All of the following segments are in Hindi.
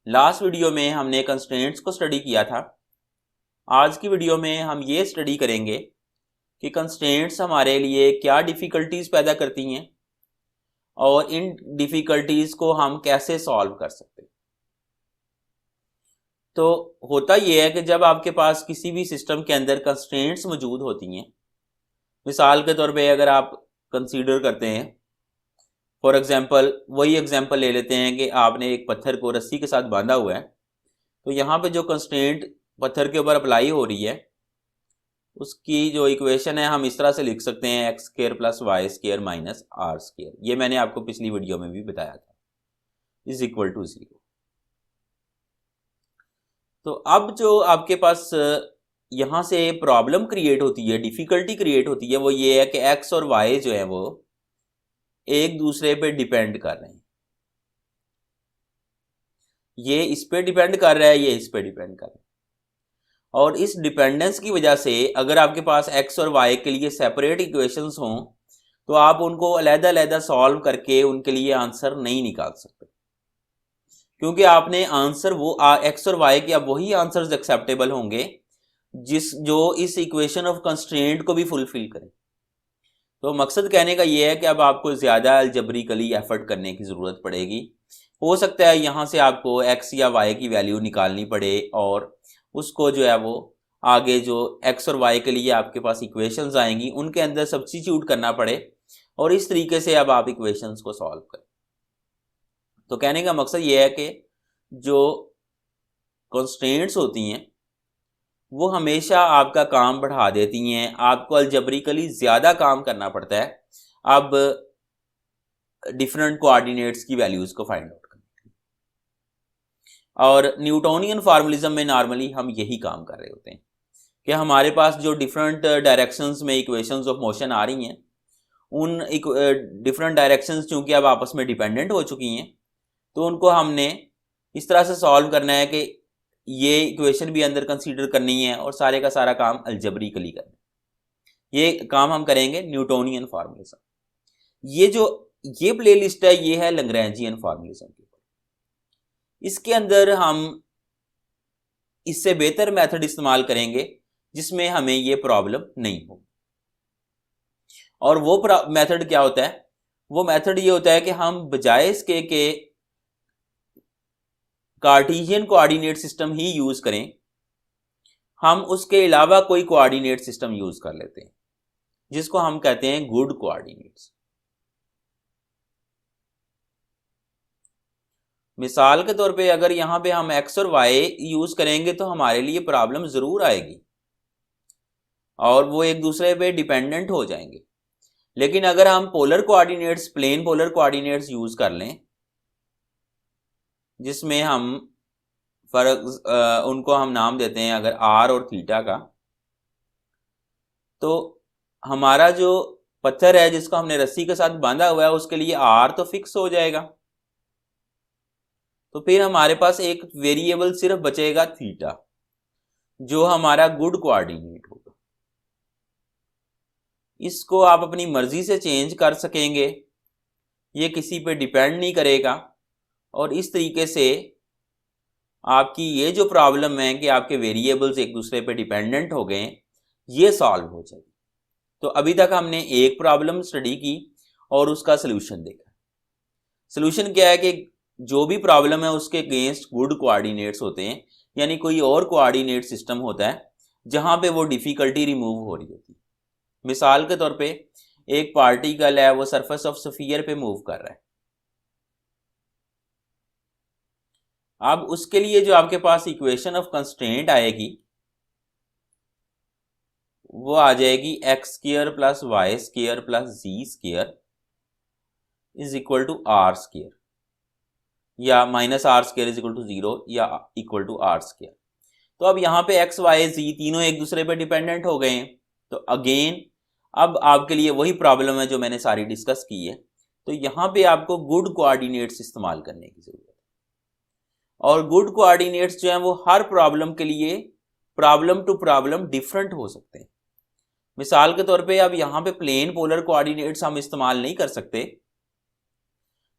लास्ट वीडियो में हमने कंस्ट्रेंट्स को स्टडी किया था। आज की वीडियो में हम ये स्टडी करेंगे कि कंस्ट्रेंट्स हमारे लिए क्या डिफ़िकल्टीज पैदा करती हैं और इन डिफ़िकल्टीज को हम कैसे सॉल्व कर सकते हैं। तो होता यह है कि जब आपके पास किसी भी सिस्टम के अंदर कंस्ट्रेंट्स मौजूद होती हैं, मिसाल के तौर पे अगर आप कंसीडर करते हैं, फॉर एग्जांपल वही एग्जांपल ले लेते हैं कि आपने एक पत्थर को रस्सी के साथ बांधा हुआ है, तो यहाँ पे जो कंस्ट्रेंट पत्थर के ऊपर अप्लाई हो रही है उसकी जो इक्वेशन है हम इस तरह से लिख सकते हैं x square plus y square minus r square. ये मैंने आपको पिछली वीडियो में भी बताया था, इज इक्वल टू 0। तो अब जो आपके पास यहाँ से प्रॉब्लम क्रिएट होती है, डिफ़िकल्टी क्रिएट होती है, वो ये है कि एक्स और वाई जो है वो एक दूसरे पे डिपेंड कर रहे हैं। ये इस पे डिपेंड कर रहा है, ये इस पे डिपेंड कर रहा है, और इस डिपेंडेंस की वजह से अगर आपके पास एक्स और वाई के लिए सेपरेट इक्वेशंस हों तो आप उनको अलग-अलग सॉल्व करके उनके लिए आंसर नहीं निकाल सकते, क्योंकि आपने आंसर वो एक्स और वाई के अब वही आंसर्स एक्सेप्टेबल होंगे जो इस इक्वेशन ऑफ कंस्ट्रेंट को भी फुलफिल करें। तो मकसद कहने का ये है कि अब आपको ज़्यादा अलजेब्रिकली एफर्ट करने की ज़रूरत पड़ेगी। हो सकता है यहाँ से आपको एक्स या वाई की वैल्यू निकालनी पड़े और उसको जो है वो आगे जो एक्स और वाई के लिए आपके पास इक्वेशंस आएंगी उनके अंदर सब्स्टिट्यूट करना पड़े, और इस तरीके से अब आप इक्वेशंस को सॉल्व करें। तो कहने का मकसद ये है कि जो कंस्ट्रेंट्स होती हैं वो हमेशा आपका काम बढ़ा देती हैं, आपको अलजेब्रिकली ज़्यादा काम करना पड़ता है अब डिफरेंट कोऑर्डिनेट्स की वैल्यूज़ को फाइंड आउट करने के लिए। और न्यूटोनियन फार्मूलिज्म में नॉर्मली हम यही काम कर रहे होते हैं कि हमारे पास जो डिफरेंट डायरेक्शंस में इक्वेशंस ऑफ मोशन आ रही हैं, उन डिफरेंट डायरेक्शंस चूँकि अब आपस में डिपेंडेंट हो चुकी हैं, तो उनको हमने इस तरह से सॉल्व करना है कि ये इक्वेशन भी अंदर कंसीडर करनी है और सारे का सारा काम अलजेब्रिकली करना है। ये काम हम करेंगे न्यूटोनियन फार्मूलिज्म। ये प्लेलिस्ट है, ये है लैग्रैंजियन फार्मूलिज्म की। इसके अंदर हम इससे बेहतर मेथड इस्तेमाल करेंगे जिसमें हमें ये प्रॉब्लम नहीं हो। और वो मेथड क्या होता है? वो मेथड ये होता है कि हम बजाय इसके के कार्टेशियन कोऑर्डिनेट सिस्टम ही यूज करें, हम उसके अलावा कोई कोऑर्डिनेट सिस्टम यूज कर लेते हैं जिसको हम कहते हैं गुड कोऑर्डिनेट्स। मिसाल के तौर पे अगर यहां पे हम एक्स और वाई यूज करेंगे तो हमारे लिए प्रॉब्लम जरूर आएगी और वो एक दूसरे पे डिपेंडेंट हो जाएंगे। लेकिन अगर हम polar coordinates, plane polar coordinates use कर लें, जिसमें हम उनको हम नाम देते हैं अगर आर और थीटा का, तो हमारा जो पत्थर है जिसको हमने रस्सी के साथ बांधा हुआ है उसके लिए आर तो फिक्स हो जाएगा, तो फिर हमारे पास एक वेरिएबल सिर्फ बचेगा थीटा, जो हमारा गुड कोऑर्डिनेट होगा। इसको आप अपनी मर्जी से चेंज कर सकेंगे, ये किसी पे डिपेंड नहीं करेगा, और इस तरीके से आपकी ये जो प्रॉब्लम है कि आपके वेरिएबल्स एक दूसरे पे डिपेंडेंट हो गए, ये सॉल्व हो जाएगी। तो अभी तक हमने एक प्रॉब्लम स्टडी की और उसका सलूशन देखा। सलूशन क्या है कि जो भी प्रॉब्लम है उसके अगेंस्ट गुड कोऑर्डिनेट्स होते हैं, यानी कोई और कोऑर्डिनेट सिस्टम होता है जहां पे वो डिफिकल्टी रिमूव हो रही होती है। मिसाल के तौर पे एक पार्टिकल है, वो सरफेस ऑफ स्फीयर पे मूव कर रहा है। अब उसके लिए जो आपके पास इक्वेशन ऑफ कंस्ट्रेंट आएगी वो आ जाएगी x square plus y square plus z square is equal to r square, या minus r square is equal to 0 या इक्वल टू आर स्क्वायर। तो अब यहाँ पे एक्स वाई जी तीनों एक दूसरे पे डिपेंडेंट हो गए हैं। तो अगेन अब आपके लिए वही प्रॉब्लम है जो मैंने सारी डिस्कस की है। तो यहाँ पे आपको गुड कोऑर्डिनेट्स इस्तेमाल करने की जरूरत है, और गुड कोऑर्डिनेट्स जो हैं वो हर प्रॉब्लम के लिए प्रॉब्लम टू प्रॉब्लम डिफरेंट हो सकते हैं। मिसाल के तौर पे अब यहाँ पे प्लेन पोलर कोऑर्डिनेट्स हम इस्तेमाल नहीं कर सकते,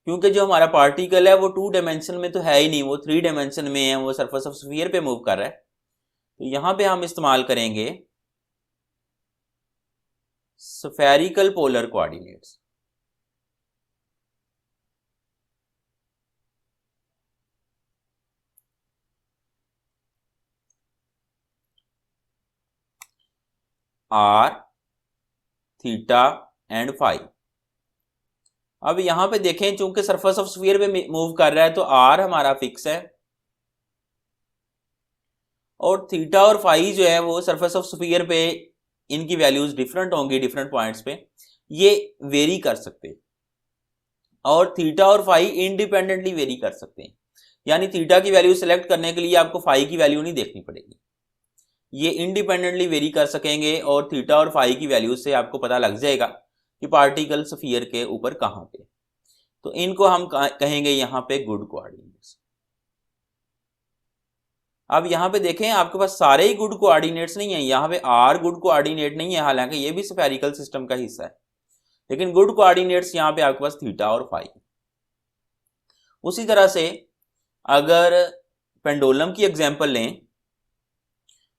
क्योंकि जो हमारा पार्टिकल है वो 2 डायमेंशन में तो है ही नहीं, वो 3 डायमेंशन में है, वो सरफेस ऑफ स्फीयर पे मूव कर रहा है। तो यहां पे हम इस्तेमाल करेंगे spherical polar coordinates. r, theta and phi. अब यहां पे देखें, चूंकि सरफेस ऑफ स्फीयर पे मूव कर रहा है तो r हमारा फिक्स है, और थीटा और फाई जो है वो सरफेस ऑफ स्फीयर पे इनकी वैल्यूज डिफरेंट होंगी डिफरेंट पॉइंट्स पे, ये वेरी कर सकते हैं। और थीटा और फाई इंडिपेंडेंटली वेरी कर सकते हैं, यानी थीटा की वैल्यू सेलेक्ट करने के लिए आपको फाई की वैल्यू नहीं देखनी पड़ेगी, ये इंडिपेंडेंटली वेरी कर सकेंगे, और थीटा और फाई की वैल्यू से आपको पता लग जाएगा कि पार्टिकल स्फीयर के ऊपर कहां पे। तो इनको हम कहेंगे यहां पे गुड कोऑर्डिनेट्स। अब यहां पे देखें, आपके पास सारे ही गुड कोऑर्डिनेट्स नहीं है, यहां पे आर गुड कोऑर्डिनेट नहीं है, हालांकि ये भी स्फेरिकल सिस्टम का हिस्सा है, लेकिन गुड कोऑर्डिनेट्स यहां पे आपके पास थीटा और फाई। उसी तरह से अगर पेंडुलम की एग्जांपल लें,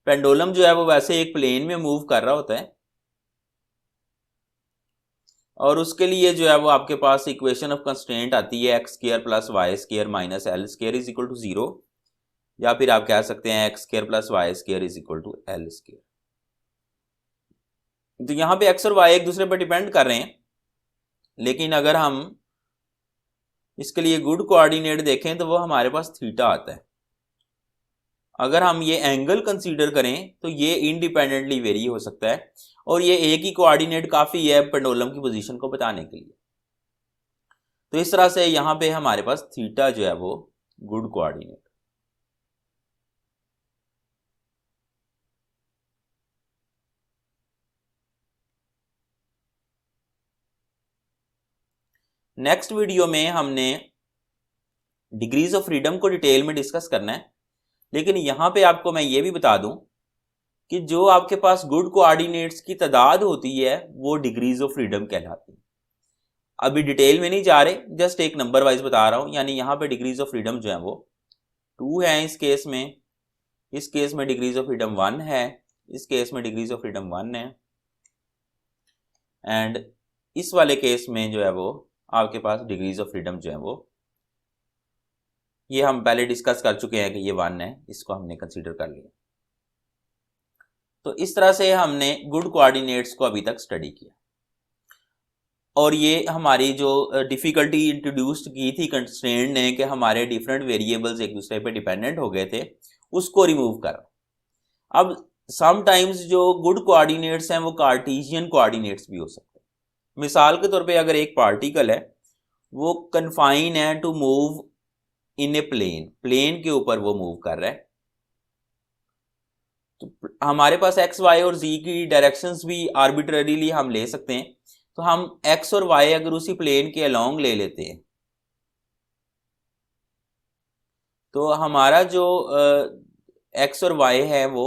पेंडुलम जो है वो वैसे एक प्लेन में मूव कर रहा होता है, और उसके लिए जो है वो आपके पास इक्वेशन ऑफ कंस्ट्रेंट आती है x square plus y square minus l square is equal to 0, या फिर आप कह सकते हैं x square plus y square is equal to l square. तो यहां पे एक्स और वाई एक दूसरे पर डिपेंड कर रहे हैं, लेकिन अगर हम इसके लिए गुड कोऑर्डिनेट देखें तो वो हमारे पास थीटा आता है। अगर हम ये एंगल कंसीडर करें तो ये इंडिपेंडेंटली वेरी हो सकता है, और ये एक ही कोऑर्डिनेट काफी है पेंडुलम की पोजीशन को बताने के लिए। तो इस तरह से यहां पे हमारे पास थीटा जो है वो गुड कोऑर्डिनेट। नेक्स्ट वीडियो में हमने डिग्रीज ऑफ फ्रीडम को डिटेल में डिस्कस करना है, लेकिन यहां पे आपको मैं ये भी बता दूं कि जो आपके पास गुड कोऑर्डिनेट्स की तादाद होती है वो डिग्रीज ऑफ फ्रीडम कहलाती है। अभी डिटेल में नहीं जा रहे, जस्ट एक नंबर वाइज बता रहा हूं, यानी यहां पे डिग्रीज ऑफ फ्रीडम जो है वो 2 है इस केस में, इस केस में डिग्रीज ऑफ फ्रीडम 1 है, इस केस में डिग्रीज ऑफ फ्रीडम 1 है, एंड इस वाले केस में जो है वो आपके पास डिग्रीज ऑफ फ्रीडम जो है वो, ये हम पहले डिस्कस कर चुके हैं कि ये 1 है, इसको हमने कंसीडर कर लिया। तो इस तरह से हमने गुड कोऑर्डिनेट्स को अभी तक स्टडी किया, और ये हमारी जो डिफिकल्टी इंट्रोड्यूस्ड की थी कंस्ट्रेंट ने कि हमारे डिफरेंट वेरिएबल्स एक दूसरे पे डिपेंडेंट हो गए थे, उसको रिमूव कर। अब समटाइम्स जो गुड कोऑर्डिनेट्स हैं वो कार्टेशियन कोऑर्डिनेट्स भी हो सकते हैं। मिसाल के तौर पे अगर एक पार्टिकल है वो कन्फाइन है to move in a plane, plane के ऊपर वो मूव कर रहा है, तो हमारे पास एक्स वाई और जी की डायरेक्शंस भी आर्बिट्ररीली हम ले सकते हैं। तो हम एक्स और वाई अगर उसी प्लेन के अलोंग ले लेते हैं तो हमारा जो एक्स और वाई है वो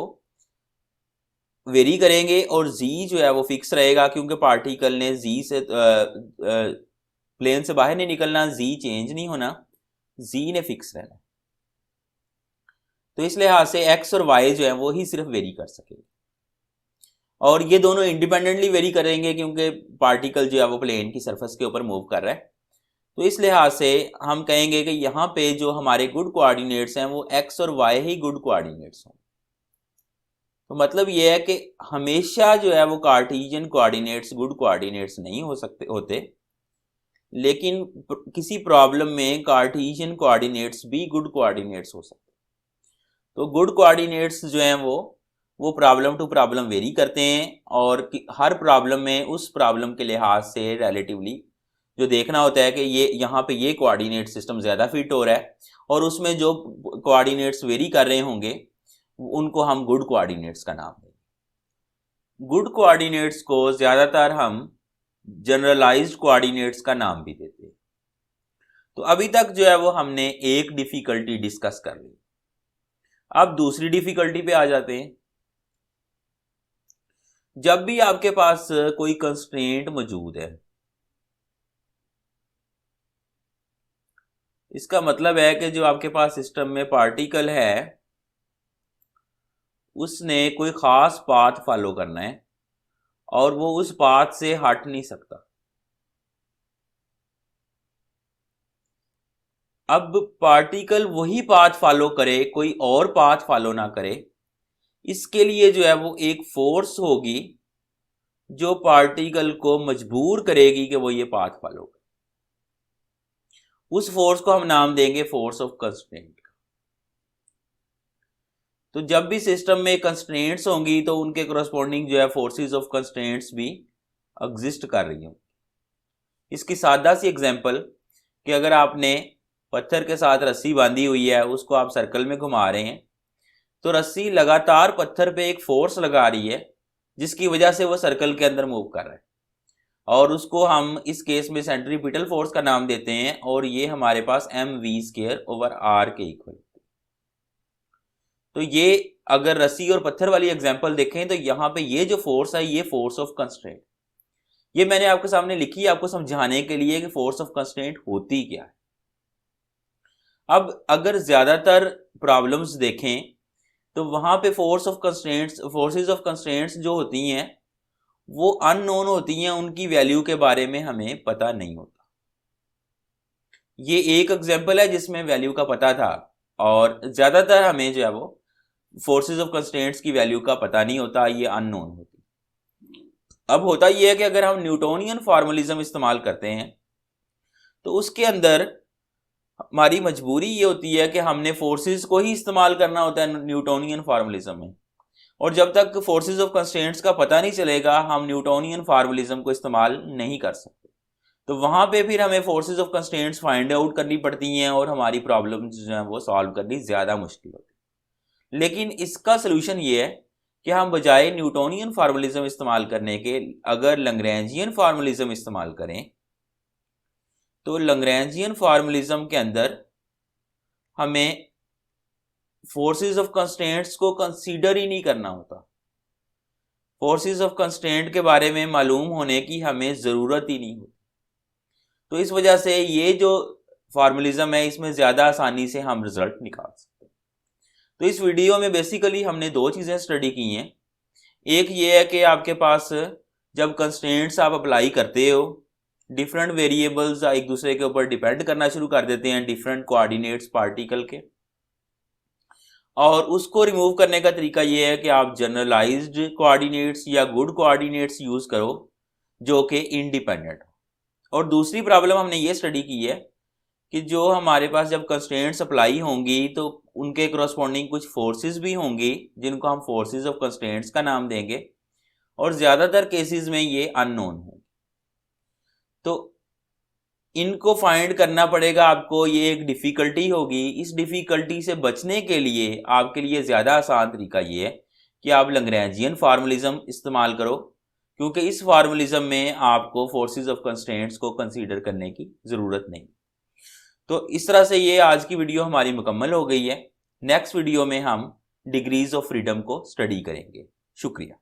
वेरी करेंगे, और जी जो है वो फिक्स रहेगा, क्योंकि पार्टिकल ने जी से प्लेन से बाहर नहीं निकलना, जी चेंज नहीं होना, जी ने फिक्स रहना। तो इस लिहाज से एक्स और वाई जो है वो ही सिर्फ वेरी कर सकेंगे, और ये दोनों इंडिपेंडेंटली वेरी करेंगे क्योंकि पार्टिकल जो है वो प्लेन की सरफेस के ऊपर मूव कर रहा है। तो इस लिहाज से हम कहेंगे कि यहाँ पे जो हमारे गुड कोऑर्डिनेट्स हैं वो एक्स और वाई ही गुड कोऑर्डिनेट्स हों। तो मतलब ये है कि हमेशा जो है वो कार्टेशियन कोऑर्डिनेट्स गुड कोऑर्डिनेट्स नहीं हो सकते होते, लेकिन किसी प्रॉब्लम में कार्टेशियन कोऑर्डिनेट्स भी गुड कोऑर्डिनेट्स हो सकते। तो गुड कोऑर्डिनेट्स जो हैं वो प्रॉब्लम टू प्रॉब्लम वेरी करते हैं, और हर प्रॉब्लम में उस प्रॉब्लम के लिहाज से रिलेटिवली जो देखना होता है कि ये यहाँ पे ये कोऑर्डिनेट सिस्टम ज़्यादा फिट हो रहा है, और उसमें जो कोऑर्डिनेट्स वेरी कर रहे होंगे उनको हम गुड कोऑर्डिनेट्स का नाम देंगे। गुड कोऑर्डिनेट्स को ज़्यादातर हम जनरलाइज्ड कोऑर्डिनेट्स का नाम भी देते हैं। तो अभी तक जो है वो हमने एक डिफिकल्टी डिस्कस कर ली, अब दूसरी डिफिकल्टी पे आ जाते हैं। जब भी आपके पास कोई कंस्ट्रेंट मौजूद है, इसका मतलब है कि जो आपके पास सिस्टम में पार्टिकल है उसने कोई खास पाथ फॉलो करना है और वो उस पाथ से हट नहीं सकता। अब पार्टिकल वही पाथ फॉलो करे, कोई और पाथ फॉलो ना करे, इसके लिए जो है वो एक फोर्स होगी जो पार्टिकल को मजबूर करेगी कि वो ये पाथ फॉलो करे। उस फोर्स को हम नाम देंगे फोर्स ऑफ कंस्ट्रेंट। तो जब भी सिस्टम में कंस्ट्रेंट्स होंगी तो उनके कोरस्पॉन्डिंग जो है फोर्सेस ऑफ कंस्ट्रेंट्स भी एग्जिस्ट कर रही होंगी। इसकी सादा सी एग्जांपल कि अगर आपने पत्थर के साथ रस्सी बांधी हुई है, उसको आप सर्कल में घुमा रहे हैं, तो रस्सी लगातार पत्थर पे एक फोर्स लगा रही है जिसकी वजह से वो सर्कल के अंदर मूव कर रहा है, और उसको हम इस केस में सेंट्रीपिटल फोर्स का नाम देते हैं, और ये हमारे पास mv²/r के इक्वल। तो ये अगर रस्सी और पत्थर वाली एग्जांपल देखें तो यहाँ पे ये जो फोर्स है ये फोर्स ऑफ कंस्ट्रेंट, ये मैंने आपके सामने लिखी है आपको समझाने के लिए कि फोर्स ऑफ कंस्ट्रेंट होती क्या है। अब अगर ज्यादातर प्रॉब्लम्स देखें तो वहां पे फोर्सेस ऑफ कंस्ट्रेंट्स जो होती हैं वो अननोन होती हैं, उनकी वैल्यू के बारे में हमें पता नहीं होता। ये एक एग्जांपल है जिसमें वैल्यू का पता था, और ज्यादातर हमें जो है वो फोर्सेस ऑफ कंस्ट्रेंट्स की वैल्यू का पता नहीं होता, ये अननोन होती। अब होता ये है कि अगर हम न्यूटोनियन फॉर्मलिज्म इस्तेमाल करते हैं तो उसके अंदर हमारी मजबूरी ये होती है कि हमने फोर्सेस को ही इस्तेमाल करना होता है न्यूटोनियन फॉर्मलिज्म में, और जब तक फोर्सेस ऑफ कंस्ट्रेंट्स का पता नहीं चलेगा हम न्यूटोनियन फॉर्मलिज्म को इस्तेमाल नहीं कर सकते। तो वहां पे फिर हमें forces of constraints find out करनी पड़ती हैं और हमारी प्रॉब्लम्स जो है वो सॉल्व करनी ज़्यादा मुश्किल होती है। लेकिन इसका सोल्यूशन ये है कि हम बजाय न्यूटोनियन फॉर्मलिज्म इस्तेमाल करने के अगर लैग्रेंजियन फॉर्मलिज्म इस्तेमाल करें, तो लैग्रेंजियन फॉर्मलिज्म के अंदर हमें फोर्सेस ऑफ कंस्ट्रेंट्स को कंसीडर ही नहीं करना होता। फोर्सेस ऑफ कंस्ट्रेंट के बारे में मालूम होने की हमें ज़रूरत ही नहीं होती। तो इस वजह से ये जो फॉर्मलिज्म है इसमें ज़्यादा आसानी से हम रिजल्ट निकाल सकते हैं। तो इस वीडियो में बेसिकली हमने दो चीज़ें स्टडी की हैं। एक ये है कि आपके पास जब कंस्ट्रेंट्स आप अप्लाई करते हो, डिफरेंट वेरिएबल्स एक दूसरे के ऊपर डिपेंड करना शुरू कर देते हैं, डिफरेंट कोऑर्डिनेट्स पार्टिकल के, और उसको रिमूव करने का तरीका ये है कि आप जनरलाइज्ड कोऑर्डिनेट्स या गुड कोऑर्डिनेट्स यूज़ करो जो कि इंडिपेंडेंट हो। और दूसरी प्रॉब्लम हमने ये स्टडी की है कि जो हमारे पास जब कंस्ट्रेंट्स अप्लाई होंगी तो उनके कोरस्पॉन्डिंग कुछ फोर्सेस भी होंगी जिनको हम फोर्सेस ऑफ कंस्ट्रेंट्स का नाम देंगे, और ज़्यादातर केसेस में ये अननोन होंगे। तो इनको फाइंड करना पड़ेगा आपको, ये एक डिफ़िकल्टी होगी। इस डिफ़िकल्टी से बचने के लिए आपके लिए ज़्यादा आसान तरीका ये है कि आप लैग्रेंजियन फॉर्मलिज्म इस्तेमाल करो, क्योंकि इस फॉर्मलिज्म में आपको फोर्सेस ऑफ कंस्ट्रेंट्स को कंसीडर करने की ज़रूरत नहीं। तो इस तरह से ये आज की वीडियो हमारी मुकम्मल हो गई है। नेक्स्ट वीडियो में हम डिग्रीज ऑफ फ्रीडम को स्टडी करेंगे। शुक्रिया।